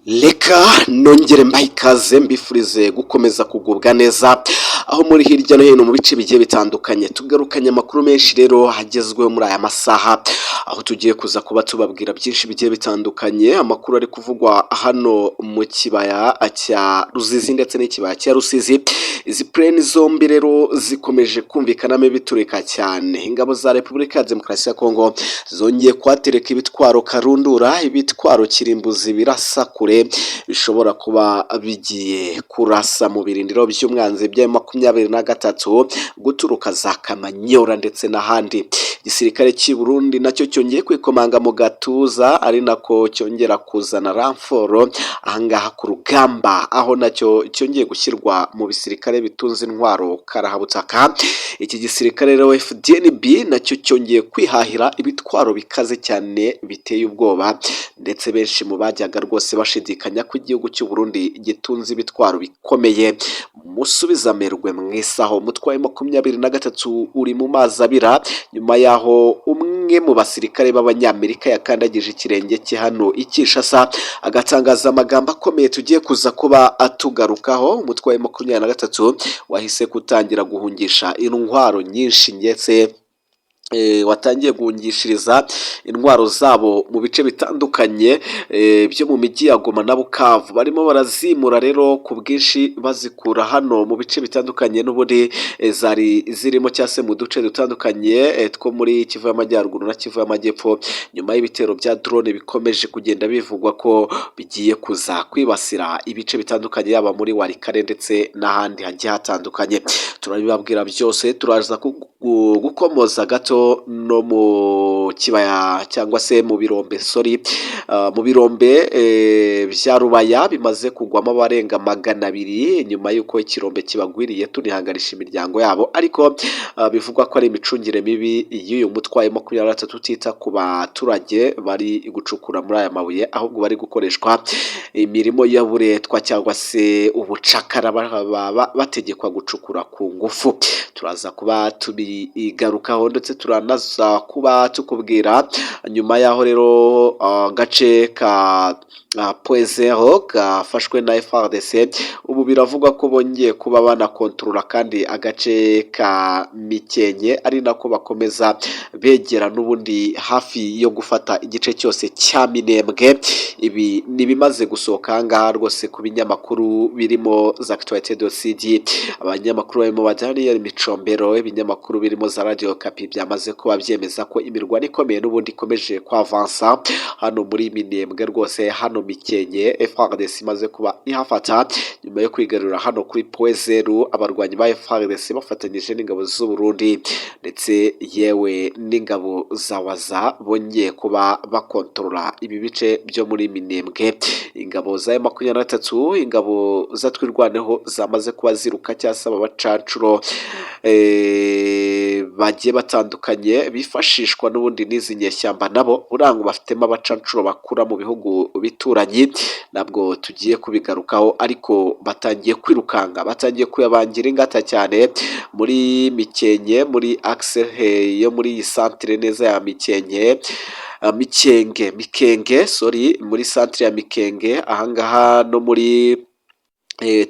Reka nongere mbahe ikaze mbifurize gukomeza kugubwa neza aho muri hirya no hino mu bice bigiye bitandukanye tugarukanye amakuru menshi rero agezweho muri aya masaha aho tugiye kuza kuba tubabwira byinshi bigiye bitandukanye amakuru ari kuvugwa hano mu kibaya cya Ruzizi ndetse n'ikibaya cya Rusizi. Izi plane zombi rero zikomeje kumvikanamo biturika cyane. Ingabo za Repubulika ya Demokarasi ya Kongo zongeye kwatereka ibitwaro karundura, ibitwaro kirimbuzi birasa kure bishobora kuba bigiye kurasa mu birindiro by'umwanzi bya M23 guturuka za Kamanyora ndetse n'ahandi. Igisirikare cy'i Burundi nacyo cyongeye kwikomanga mu gatuza ari nako cyongera kuzana ramforo ahangaha ku rugamba, aho nacyo cyongeye gushyirwa mu bisirikare bitunze intwaro karahabutaka. Iki gisirikare rero FDNB nacyo cyongeye kwihahira ibitwaro bikaze cyane biteye ubwoba, ndetse benshi mu bajyaga rwose bashidikanya ko igihugu cy'u Burundi gitunze ibitwaro bikomeye. Musubiza amerwe mwisaho umutwe wa M23 uri mu mazi abira nyuma yaho umwe mu basirikare b'abanyamerika yakandagije ikirenge cye hano i Kinshasa agatangaza amagambo akomeye tugiye kuza kuba atugarukaho. Umutwe wa M23 wahise gutangira guhungisha intwaro nyinshi ndetse watangiye guhungishiriza intwaro zabo mu bice bitandukanye byo mu mijyi ya Goma na Bukavu. Barimo barazimura rero ku bwinshi bazikura hano mu bice bitandukanye n'ubundi zari zirimo cyangwa se mu duce dutandukanye two muri Kivu y'Amajyaruguru na Kivu y'Amajyepfo, nyuma y'ibitero bya drone bikomeje kugenda bivugwa ko bigiye kuza kwibasira ibice bitandukanye yaba muri Warikare ndetse n'ahandi hagiye hatandukanye. Turabibabwira byose, turaza gukomoza gato no mu kibaya cyangwa se mu birombe mu birombe bya Rubaya bimaze kugwamo abarenga 200 nyuma y'uko ikirombe kibagwiriye tunihanganisha imiryango yabo, ariko bivugwa ko ari imicungire mibi y'uyu mutwe wa M23 utita ku baturage bari gucukura muri aya mabuye, ahubwo bari gukoreshwa imirimo y'uburetwa cyangwa se ubucakara bategekwa gucukura ku ngufu. Turaza kuba tubigarukaho ndetse turanaza kuba tukubwira nyuma yaho rero gace ka Poezero gafashwe na FARDC ubu biravugwa ko bongeye kuba banakontorora kandi agace ka Mikenke, ari nako bakomeza begera n'ubundi hafi yo gufata igice cyose cya Minembwe. Ibi ni bimaze gusohoka ahangaha rwose ku binyamakuru birimo za Actualité de Sidi, abanyamakuru barimo bajyaniye imicombero, ibinyamakuru birimo za Radio Kapi byamaze kuba byemeza ko imirwano ikomeye n'ubundi ikomeje kwavansa hano muri Minembwe rwose. Hano Mikenke FARDC imaze kuba ihafata nyuma yo kwigarurira hano kuri Poezero, abarwanyi ba FARDC bafatanyije n'ingabo z'u Burundi ndetse yewe n'ingabo za Waza bongeye kuba bakontorora ibi bice byo muri Minembwe. Ingabo za M23, ingabo zatwirwaneho zamaze kuba ziruka cyasaba abacacuro bagiye batandukanye bifashishwa n'ubundi n'izi nyeshyamba, nabo urango bafitemo abacancuro bakura mu bihugu bituranye. Nabwo tugiye kubigarukaho, ariko batangiye kwirukanga, batangiye kuyabangira ingata cyane muri Mikenke, muri axe yo muri iyi centre neza ya Mikenge muri centre ya Mikenge ahangaha no muri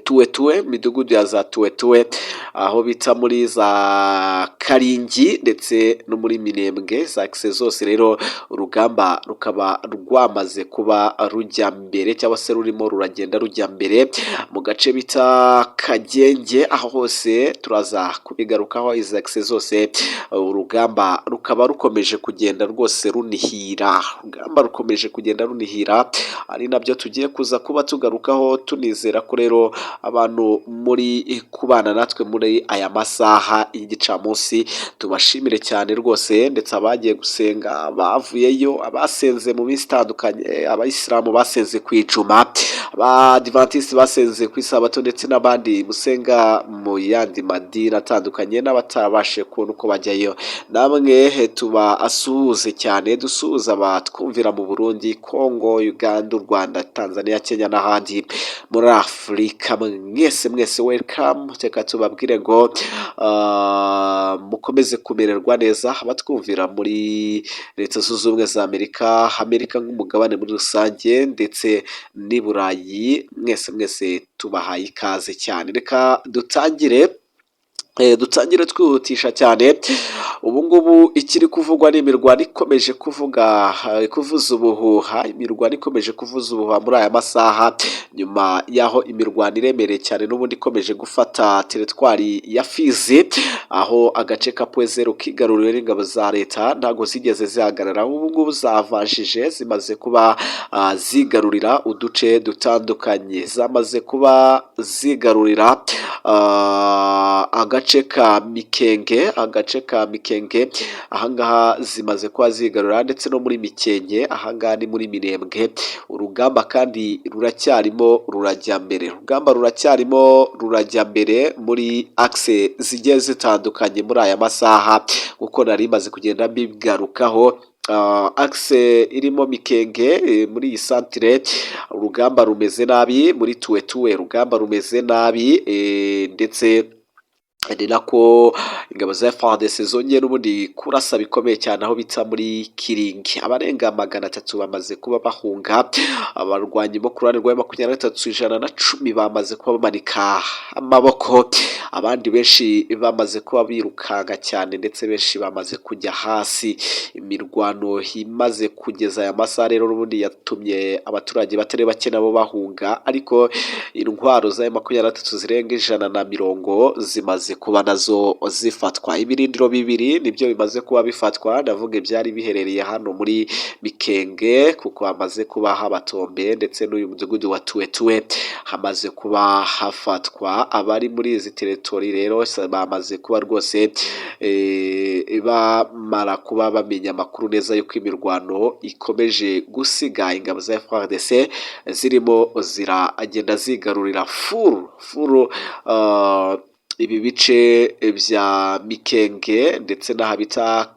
Tuwe midugudu ya za Tuwe aho bita muri za Karingi ndetse no muri Minembwe za axe zose. Rero urugamba rukaba rwamaze kuba rujya mbere cyangwa se rurimo ruragenda rujya mbere mu gace bita Kagenge, aho hose turaza kubigarukaho. Izi axe zose urugamba rukaba rukomeje kugenda rwose runihira, urugamba rukomeje kugenda runihira, ari nabyo tugiye kuza kuba tugarukaho. Tunizera ko rero abantu muri kubana natwe muri aya masaha y'igicamunsi tubashimire cyane rwose, ndetse abagiye gusenga bavuyeyo, abasenze mu minsi itandukanye, abayisilamu basenze ku ijuma, abadivantisi basenze ku isabato ndetse n'abandi musenga mu yandi madini atandukanye n'abatabashe kubona uko bajyayo, namwe tuba asuhuze cyane. Dusuhuza abatwumvira mu Burundi, Kongo, Uganda, u Rwanda, Tanzania, Kenya n'ahandi muri Afurika. Amerika mwese welcome, reka tubabwire ngo mukomeze kumererwa neza abatwumvira muri leta zunze ubumwe za Amerika nk'umugabane muri rusange ndetse n'i Burayi, mwese tubahaye ikaze cyane. Reka dutangire twihutisha cyane. Ubu ngubu ikiri kuvugwa ni imirwano ikomeje kuvuza ubuhuha, imirwano ikomeje kuvuza ubuhuha muri aya masaha, nyuma y'aho imirwano iremereye cyane n'ubundi ikomeje gufata teritwari ya Fizi, aho agace ka Pwezero kigaruriwe n'ingabo za leta ntabwo zigeze zihagarara. Ubu ngubu zavanshije, zimaze kuba zigarurira uduce dutandukanye, zamaze kuba zigarurira agace ka Mikenge, ahangaha zimaze kuba zigarura, ndetse no muri Mikenke, ahangaha ni muri Minembwe. Urugamba kandi ruracyarimo rurajya mbere muri axe zigiye zitandukanye muri aya masaha, kuko nari maze kugenda mbigarukaho. Axe irimo Mikenge, muri iyi santire urugamba rumeze nabi, muri Tuwetuwe urugamba rumeze nabi, ndetse ni nako ingabo za FARDC zongera ubundi kurasa bikomeye cyane aho bita muri Kiringi. Abarenga 300 bamaze kuba bahunga, abarwanyi bo ku ruhande rwa 23 bamaze kuba bamanika amaboko, abandi benshi bamaze kuba birukanka cyane, ndetse benshi bamaze kujya hasi. Imirwano imaze kugeza aya masaha rero n'ubundi yatumye abaturage batari bake nabo bahunga, ariko intwaro za 23 zirenga 150 zimaze kuba nazo zifatwa. Ibirindiro 2 nibyo bimaze kuba bifatwa, ndavuga byari biherereye hano muri Mikenge, kuko hamaze kuba habatombe, ndetse n'uyu mudugudu wa Tuwetuwe hamaze kuba hafatwa. Abari muri izi teritori rero bamaze kuba rwose bamara kuba bamenya amakuru neza yuko imirwano ikomeje gusiga ingabo za FARDC zirimo ziragenda zigarurira furu ibi bice bya Mikenge, ndetse n'ahabita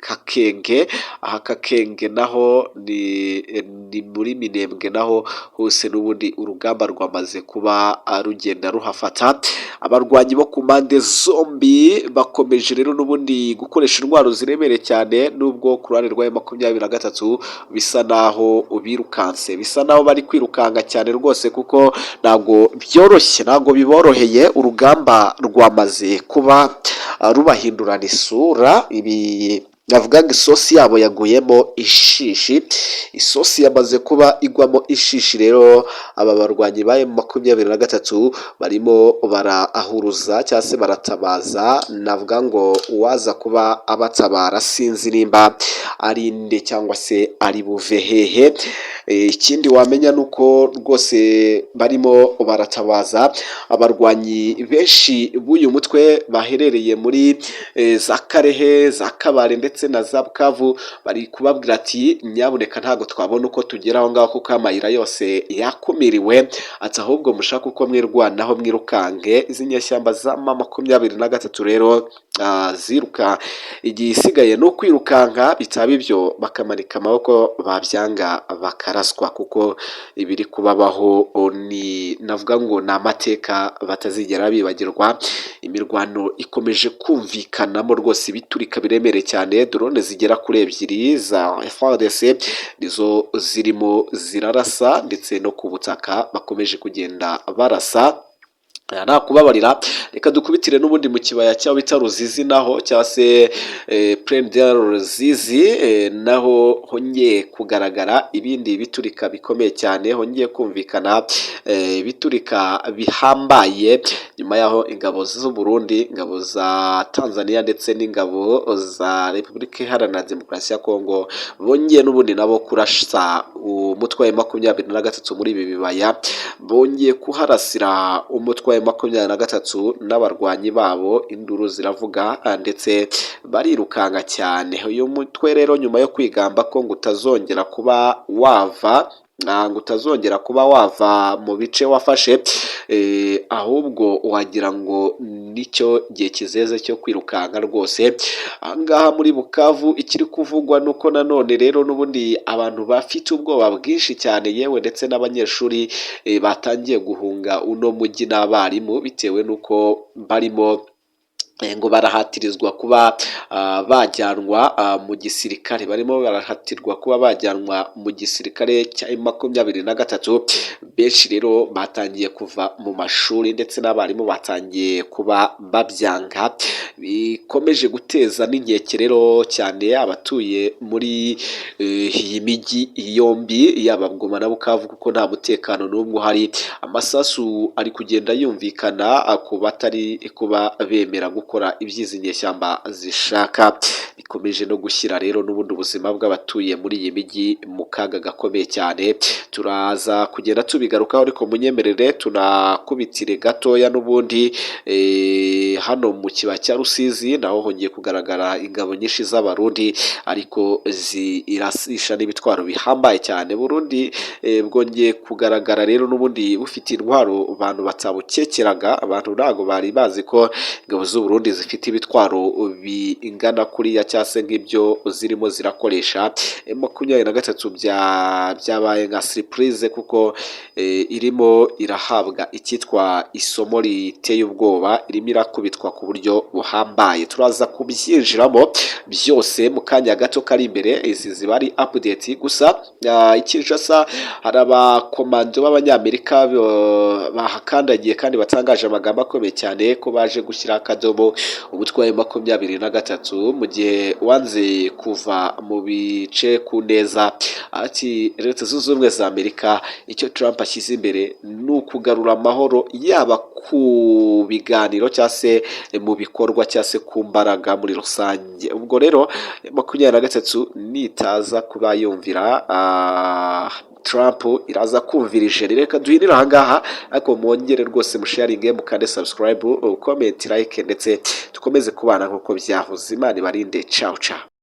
Kakenge. Aha Kakenge naho ni muri Minembwe, naho hose n'ubundi urugamba rwamaze kuba rugenda ruhafata. Abarwanyi bo ku mpande zombi bakomeje rero n'ubundi gukoresha intwaro ziremereye cyane, nubwo ku ruhande rwa 23 bisa naho birukanse, bisa naho bari kwirukanka cyane rwose, kuko ntabwo byoroshye, ntabwo biboroheye. Urugamba rwamaze kuba rubahindurana isura. Ibi navuga ngo isosi yabo yaguyemo ishishi, isosi yamaze kuba igwamo ishishi. Rero aba barwanyi ba 23 barimo barahuruza cyangwa se baratabaza. Navuga ngo uwaza kuba abatabara sinzi nimba ari nde cyangwa se ari buve hehe. Ikindi wamenya nuko rwose barimo baratabaza abarwanyi benshi b'uyu mutwe baherereye muri za Karehe, za Kabare ndetse na za Bukavu. Bari kubabwira ati nyabuneka ntago twabona uko tugera aho ngaho, kuko amayira yose yakumiriwe, ati ahubwo mushaka uko mwirwanaho mwirukange. Izi nyeshyamba za 23 rero ziruka, igihe isigaye no kwirukanka, bitaba ibyo bakamanika amaboko, babyanga bakaraswa, kuko ibiri kubabaho ni navuga ngo ni amateka batazigera bibagirwa. Imirwano ikomeje kumvikanamo rwose ibiturika biremereye cyane. Drone zigera kuri 2 za FARDC nizo zirimo zirarasa, ndetse no ku butaka bakomeje kugenda barasa. Nta kubabarira, reka dukubitire n'ubundi mu kibaya cyaho bita Ruzizi, naho cyangwa se Plaine de Ruzizi, naho hongeye kugaragara ibindi biturika bikomeye cyane, hongeye kumvikana biturika bihambaye, nyuma yaho ingabo z'u Burundi, ingabo za Tanzania ndetse n'ingabo za Repubulika Iharanira Demokarasi ya Kongo bongeye n'ubundi nabo kurasa umutwe wa 23 muri ibi bibaya. Bongeye kuharasira umutwe wa 23 n'abarwanyi babo, induru ziravuga, ndetse barirukanka cyane. Uyu mutwe rero nyuma yo kwigamba ko ngo utazongera kuba wava ngo utazongera kuba wava mu bice wafashe, ahubwo wagira ngo nicyo gihe kizeze cyo kwirukanka rwose. Aha ngaha muri Bukavu ikiri kuvugwa nuko nanone rero n'ubundi abantu bafite ubwoba bwinshi cyane, yewe ndetse n'abanyeshuri batangiye guhunga uno mujyi n'abarimu, bitewe n'uko barimo ngo barahatirizwa kuba bajyanwa mu gisirikare, barimo barahatirwa kuba bajyanwa mu gisirikare cya M23. Benshi rero batangiye kuva mu mashuri ndetse n'abarimu batangiye kuba babyanga, bikomeje guteza n'inkeke rero cyane abatuye muri iyi mijyi yombi, yaba Goma na Bukavu, kuko nta mutekano n'umwe uhari. Amasasu ari kugenda yumvikana ku batari kuba bemera gukora ibyizi nyeshyamba zishaka, bikomeje no gushyira rero n'ubundi ubuzima bw'abatuye muri iyi mijyi mu kaga gakomeye cyane. Turaza kugenda tubigarukaho, ariko munyemerere tunakubitire gatoya n'ubundi hano mu kibaya cya Rusizi naho hongeye kugaragara ingabo nyinshi z'abarundi, ariko zirasisha n'ibitwaro bihambaye cyane. Burundi bwongeye kugaragara rero n'ubundi bufite intwaro abantu batabukekeraga. Abantu ntago bari bazi ko ingabo z'u Burundi zifite ibitwaro bingana kuriya cyangwa se nk'ibyo zirimo zirakoresha. M23 byabaye nka surprise, kuko irimo irahabwa icyitwa isomo riteye ubwoba, irimo irakubitwa ku buryo buhambaye. Turaza kubyinjiramo byose mu kanya gato kari imbere. Izi ziba ari update gusa. Kinshasa hari abakomando b'abanyamerika bahakandagiye kandi batangaje amagambo akomeye cyane ko baje gushyira akadomo umutwe wa M23 mu gihe wanze kuva mu bice ku neza. Ati Leta Zunze Ubumwe za Amerika icyo Trump ashyize imbere ni ukugarura amahoro, yaba ku biganiro cyangwa se mu bikorwa cyangwa se ku mbaraga muri rusange. Ubwo rero M23 nitaza kuba yumvira Trump iraza kumvira ijeri. Reka duhinire aha ngaha, ariko mwongere rwose musharinge, mukande subscribe, comment, like ndetse dukomeze kubana nk'uko byahoze. Imana ibarinde. Ciao ciao.